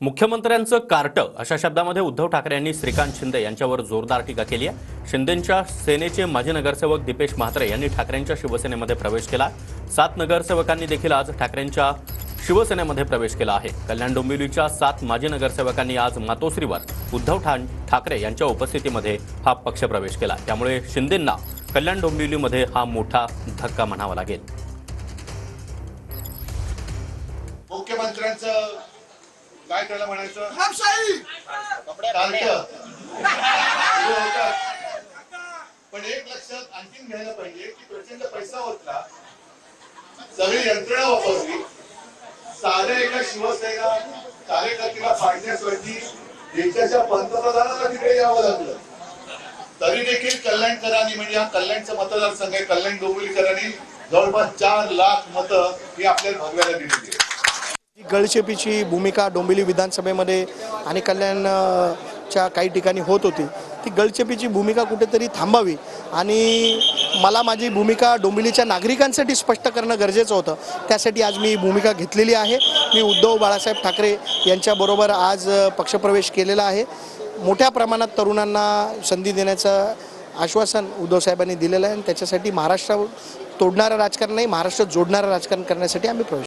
मुख्यमंत्र्यांचं कार्ट अशा शब्दामध्ये उद्धव ठाकरे यांनी श्रीकांत शिंदे यांच्यावर जोरदार टीका केली आहे। शिंदेंच्या सेनेचे माजी नगरसेवक दीपेश म्हात्रे यांनी ठाकरेंच्या शिवसेनेमध्ये प्रवेश केला। 7 नगरसेवकांनी देखील आज ठाकरेंच्या शिवसेनेमध्ये प्रवेश केला आहे। कल्याण डोंबिवलीच्या 7 माजी नगरसेवकांनी आज मातोश्रीवर उद्धव ठाकरे यांच्या उपस्थितीमध्ये हा पक्षप्रवेश केला। त्यामुळे शिंदेंना कल्याण डोंबिवलीमध्ये हा मोठा धक्का म्हणावा लागेल। मुख्यमंत्र्यांचं काय त्याला म्हणायचं पण एक लक्षात आणखीन घ्यायला पाहिजे की प्रचंड पैसा होता, सगळी यंत्रणा वापरली, साध्या एका शिवसेना कार्यकर्त्याला फाडण्यासाठी देशाच्या पंतप्रधानाला तिकडे यावं लागलं। तरी देखील कल्याणकरांनी म्हणजे हा कल्याणचा मतदारसंघ आहे, कल्याण डोंबिवलीकरांनी जवळपास 4 लाख मतं ही आपल्याला भगव्याला दिलेली आहे। गळचेपीची भूमिका डोंबिवली विधानसभेमध्ये आणि कल्याणच्या काही ठिकाणी होत होती, ती गळचेपीची भूमिका कुठेतरी थांबावी आणि मला माझी भूमिका डोंबिवलीच्या नागरिकांसाठी स्पष्ट करणं गरजेचं होतं। त्यासाठी आज मी भूमिका घेतलेली आहे। मी उद्धव बाळासाहेब ठाकरे यांच्याबरोबर आज पक्षप्रवेश केलेला आहे। मोठ्या प्रमाणात तरुणांना संधी देण्याचं आश्वासन उद्धव साहेबांनी दिलेलं आहे आणि त्याच्यासाठी महाराष्ट्र तोडणारं राजकारण नाही, महाराष्ट्र जोडणारं राजकारण करण्यासाठी आम्ही प्रवेश